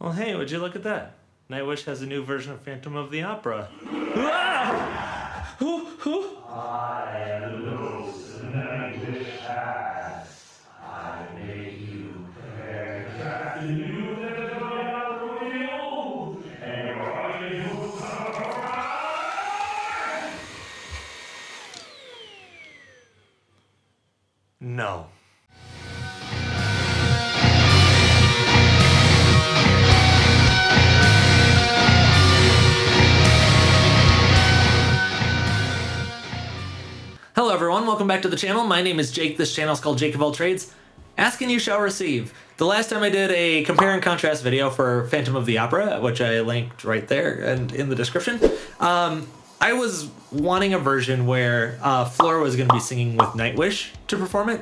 Well, hey, would you look at that? Nightwish has a new version of Phantom of the Opera. Ah! Who? I am the ghost of Nightwish has. I make you prepare to cast the new that are old, and you No. Hello everyone, welcome back to the channel. My name is Jake. This channel is called Jake of All Trades. Ask and you shall receive. The last time I did a compare and contrast video for Phantom of the Opera, which I linked right there and in the description, I was wanting a version where Flora was going to be singing with Nightwish to perform it.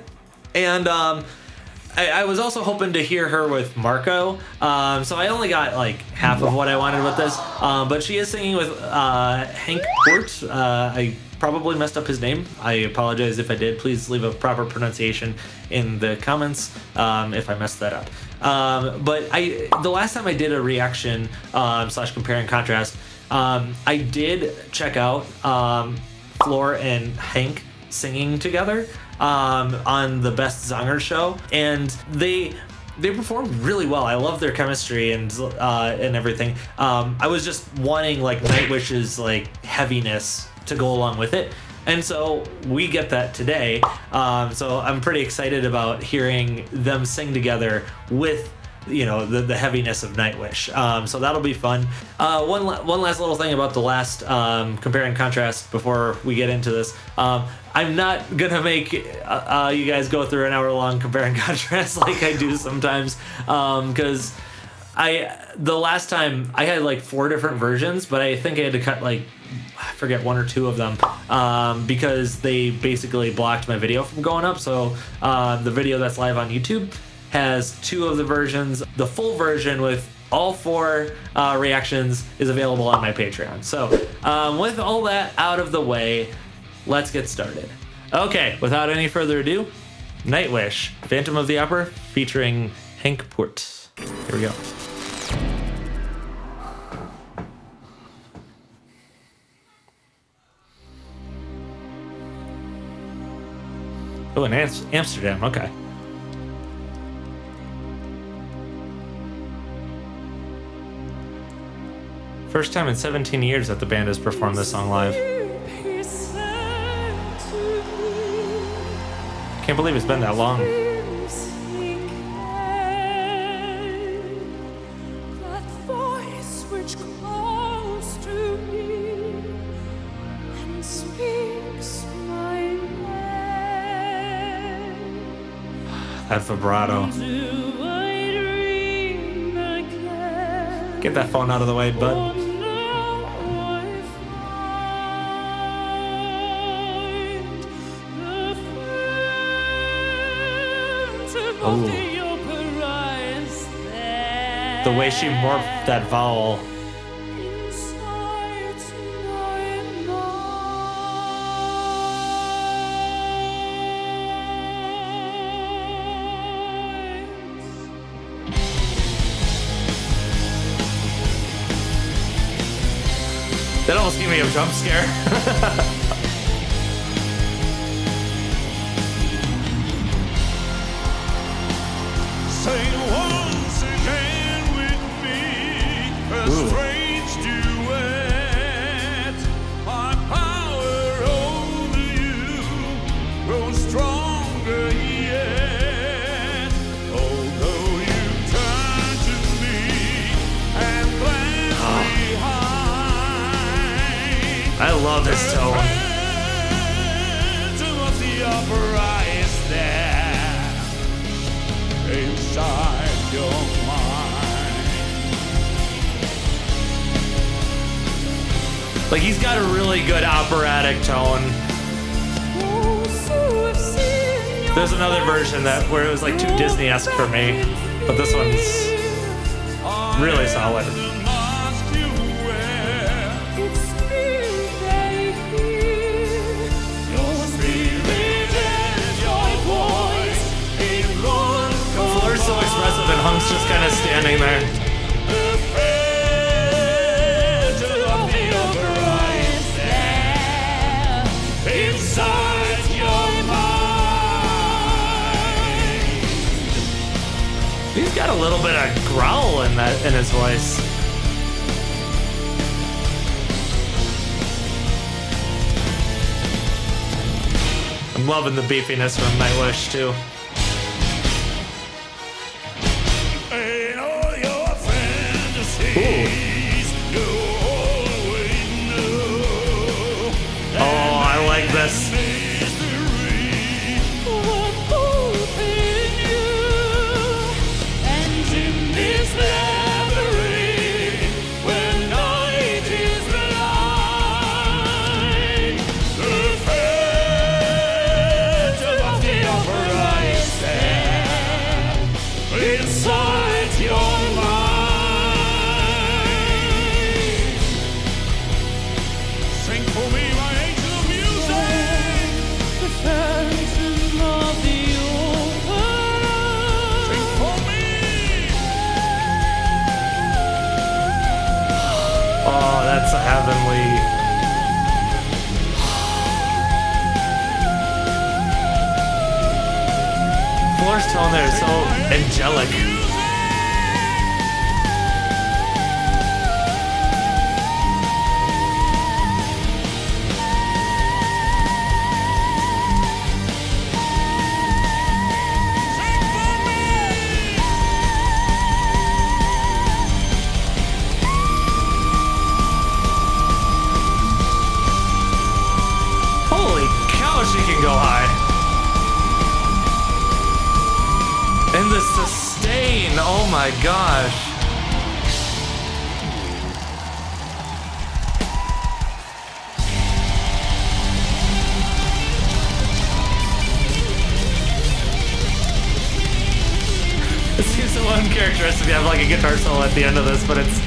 And I was also hoping to hear her with Marco, so I only got like half of what I wanted with this, but she is singing with Henk Poort. I probably messed up his name. I apologize if I did. Please leave a proper pronunciation in the comments if I messed that up. But the last time I did a reaction slash compare and contrast, I did check out Floor and Henk singing together on the Best Zanger show, and they performed really well. I love their chemistry and everything. I was just wanting like Nightwish's like heaviness to go along with it, and so we get that today. So I'm pretty excited about hearing them sing together with, you know, the heaviness of Nightwish. So that'll be fun. One last little thing about the last compare and contrast before we get into this. I'm not gonna make you guys go through an hour-long compare and contrast like I do sometimes, because the last time I had like 4 different versions, but I think I had to cut like, I forget, 1 or 2 of them because they basically blocked my video from going up. So the video that's live on YouTube has 2 of the versions. The full version with all 4 reactions is available on my Patreon. So with all that out of the way, let's get started. Okay, without any further ado, Nightwish, Phantom of the Opera featuring Henk Poort. Here we go. Oh, in Amsterdam, okay. First time in 17 years that the band has performed this song live. Can't believe it's been that long. That vibrato. Get that phone out of the way, bud. Oh. The way she morphed that vowel. That almost gave me a jump scare. Sing once again with me, a strange duet. My power over you grows stronger yet. Although you turn to me and glance behind. I love this tone. Phantom of the Opera is there inside your mind. Like, he's got a really good operatic tone. There's another version where it was like too Disney-esque for me, but this one's really solid. So expressive, and Hunk's just kind of standing there. got a little bit of growl in his voice. I'm loving the beefiness from Nightwish too. Ain't all your fantasies, you always know. Oh, I like this. That's a heavenly. Floor's tone there is so angelic. She can go high. And the sustain, oh my gosh. It seems so uncharacteristic to have like a guitar solo at the end of this, but it's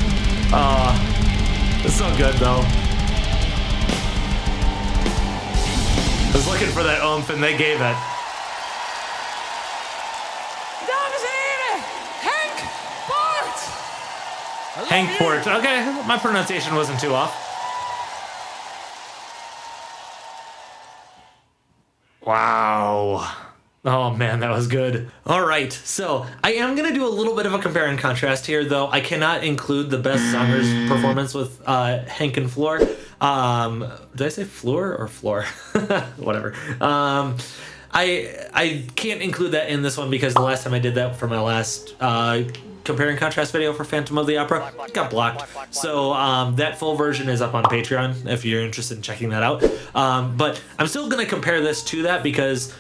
so good though. I was looking for that oomph and they gave it. Henk Poort. Okay, my pronunciation wasn't too off. Wow. Oh man, that was good. All right, so I am gonna do a little bit of a compare and contrast here, though I cannot include the best songer's performance with Henk and Floor. Did I say Floor or Floor? Whatever. I can't include that in this one because the last time I did that for my last compare and contrast video for Phantom of the Opera, it got blocked. So that full version is up on Patreon if you're interested in checking that out. But I'm still gonna compare this to that because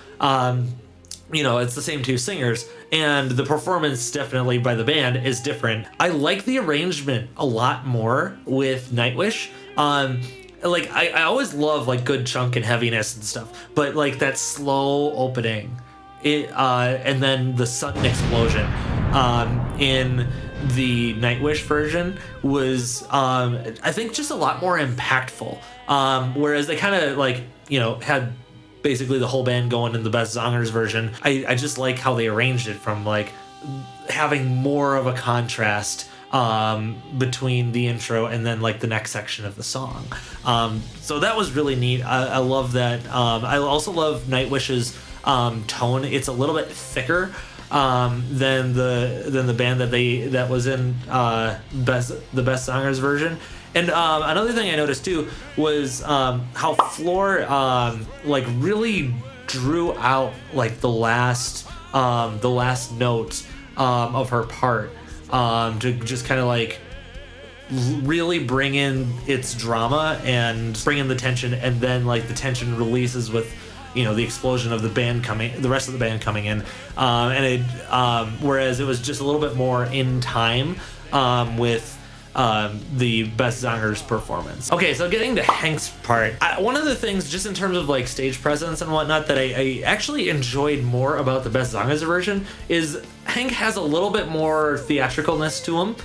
you know, it's the same two singers, and the performance definitely by the band is different. I like the arrangement a lot more with Nightwish. Like I always love like good chunk and heaviness and stuff, but like that slow opening, and then the sudden explosion in the Nightwish version was I think just a lot more impactful. Whereas they kind of like, you know, had basically the whole band going in the best Zongers version. I just like how they arranged it from like having more of a contrast between the intro and then like the next section of the song. So that was really neat. I love that. I also love Nightwish's tone. It's a little bit thicker than the band that was in the best Zongers version. And another thing I noticed too was how Floor like really drew out like the last note of her part to just kind of like really bring in its drama and bring in the tension, and then like the tension releases with, you know, the explosion of the rest of the band coming in, and it whereas it was just a little bit more in time with the best Zongers performance. Okay, so getting to Henk's part, one of the things just in terms of like stage presence and whatnot that I actually enjoyed more about the best Zongers version is Henk has a little bit more theatricalness to him,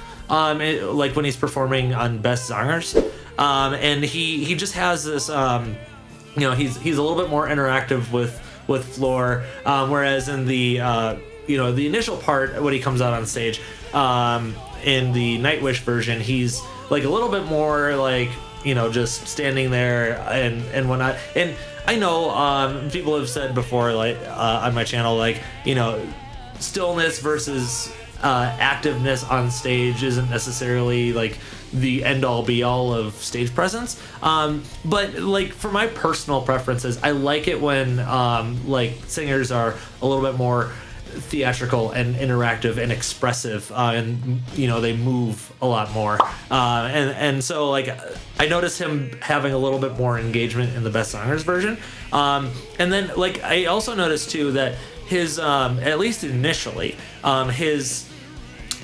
like when he's performing on best Zongers, and he just has this you know, he's a little bit more interactive with Floor, whereas in the you know, the initial part when he comes out on stage, in the Nightwish version, he's like a little bit more like, you know, just standing there and whatnot. And I know people have said before, like on my channel, like, you know, stillness versus activeness on stage isn't necessarily like the end-all be-all of stage presence, but like for my personal preferences, I like it when like singers are a little bit more theatrical and interactive and expressive, and you know, they move a lot more, and so like I noticed him having a little bit more engagement in the Best Songers version, and then like I also noticed too that his at least initially his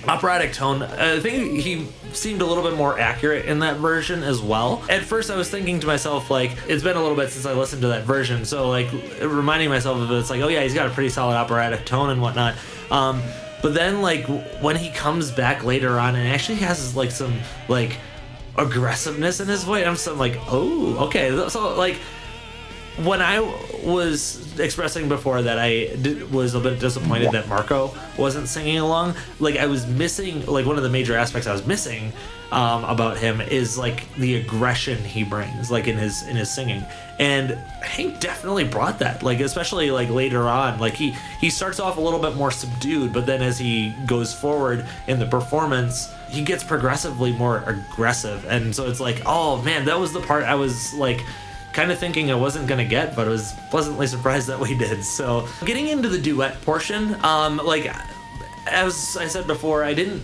operatic tone, I think he seemed a little bit more accurate in that version as well. At first I was thinking to myself, like, it's been a little bit since I listened to that version, so like reminding myself of it, it's like, oh yeah, he's got a pretty solid operatic tone and whatnot, but then like when he comes back later on and actually has like some like aggressiveness in his voice, I'm just like, oh, okay. So like when I was expressing before that I was a bit disappointed that Marco wasn't singing along, like I was missing, like one of the major aspects I was missing about him is like the aggression he brings, like in his singing, and Henk definitely brought that, like especially like later on, like he starts off a little bit more subdued, but then as he goes forward in the performance, he gets progressively more aggressive, and so it's like, oh man, that was the part I was like kind of thinking I wasn't gonna get, but I was pleasantly surprised that we did. So getting into the duet portion, like as I said before, I didn't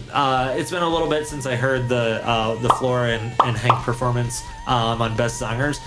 it's been a little bit since I heard the Flora and Henk performance on Best Songers,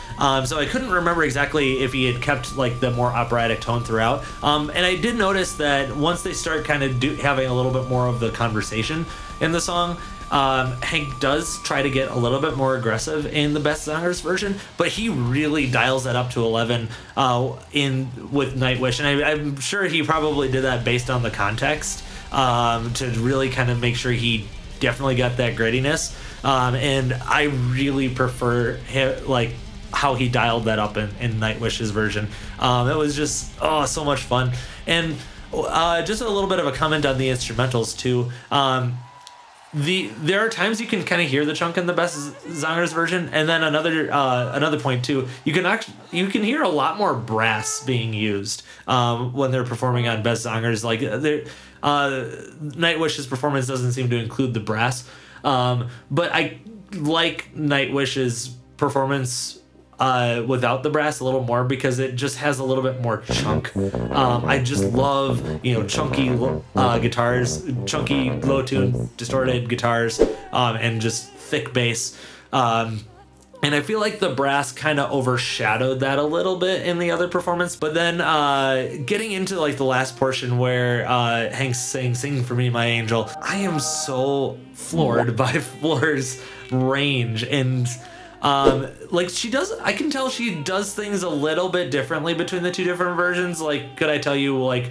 so I couldn't remember exactly if he had kept like the more operatic tone throughout, and I did notice that once they start kind of having a little bit more of the conversation in the song, Henk does try to get a little bit more aggressive in the Best Songers version, but he really dials that up to 11 with Nightwish, and I'm sure he probably did that based on the context, to really kind of make sure he definitely got that grittiness, and I really prefer like how he dialed that up in Nightwish's version. It was just so much fun, and just a little bit of a comment on the instrumentals too. There are times you can kind of hear the chunk in the Best Songers version, and then another point too, you can hear a lot more brass being used when they're performing on Best Songers. Like Nightwish's performance doesn't seem to include the brass, but I like Nightwish's performance without the brass a little more, because it just has a little bit more chunk. I just love, chunky guitars, chunky low tune distorted guitars, and just thick bass. And I feel like the brass kind of overshadowed that a little bit in the other performance. But then getting into like the last portion where Henk's saying, "Sing for me, my angel," I am so floored by Floor's range, and like I can tell she does things a little bit differently between the two different versions. Like, could I tell you like,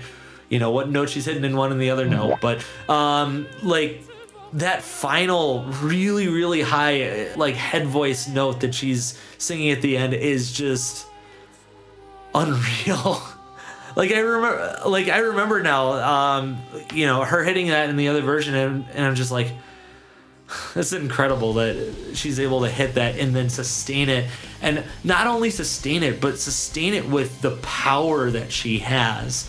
what note she's hitting in one and the other? No, but like that final really, really high like head voice note that she's singing at the end is just unreal. Like I remember now, her hitting that in the other version, and I'm just like, it's incredible that she's able to hit that and then sustain it, and not only sustain it, but sustain it with the power that she has.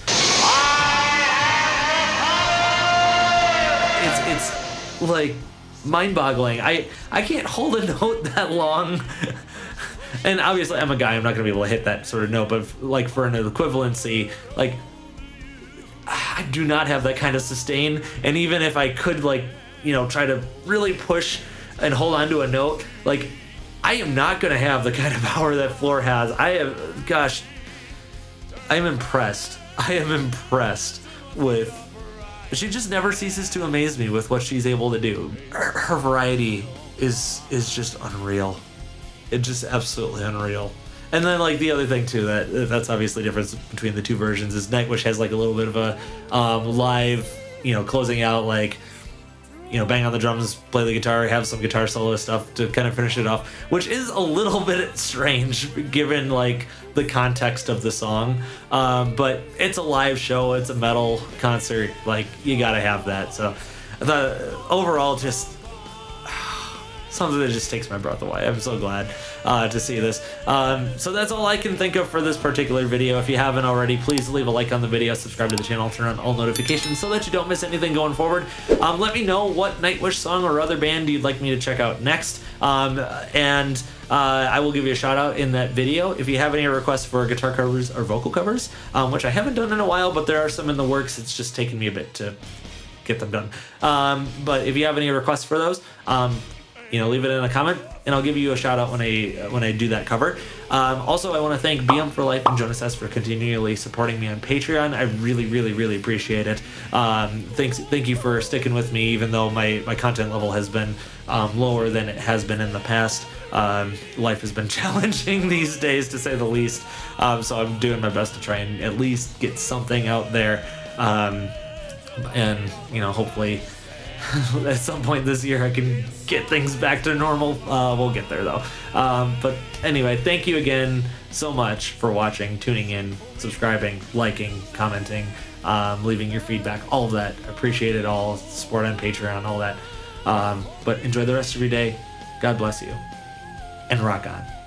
It's like mind-boggling. I can't hold a note that long. And obviously I'm a guy, I'm not gonna be able to hit that sort of note, but like for an equivalency, like I do not have that kind of sustain. And even if I could like try to really push and hold on to a note, like I am not gonna have the kind of power that Floor has. I am impressed. I am impressed with. She just never ceases to amaze me with what she's able to do. Her variety is just unreal. It's just absolutely unreal. And then like the other thing too, that's obviously the difference between the two versions, is Nightwish has like a little bit of a live, closing out, like bang on the drums, play the guitar, have some guitar solo stuff to kind of finish it off, which is a little bit strange given like the context of the song. But it's a live show, it's a metal concert, like you gotta have that. So I thought overall just something that just takes my breath away. I'm so glad to see this. So that's all I can think of for this particular video. If you haven't already, please leave a like on the video, subscribe to the channel, turn on all notifications so that you don't miss anything going forward. Let me know what Nightwish song or other band you'd like me to check out next. I will give you a shout out in that video. If you have any requests for guitar covers or vocal covers, which I haven't done in a while, but there are some in the works. It's just taken me a bit to get them done. But if you have any requests for those, leave it in a comment, and I'll give you a shout out when I do that cover. Also, I want to thank BM for Life and Jonas S for continually supporting me on Patreon. I really, really, really appreciate it. Thank you for sticking with me, even though my content level has been lower than it has been in the past. Life has been challenging these days, to say the least. So I'm doing my best to try and at least get something out there. Hopefully at some point this year I can get things back to normal. We'll get there though. But anyway, thank you again so much for watching, tuning in, subscribing, liking, commenting, leaving your feedback, all of that. Appreciate it all. Support on Patreon, all that. But enjoy the rest of your day. God bless you. And rock on.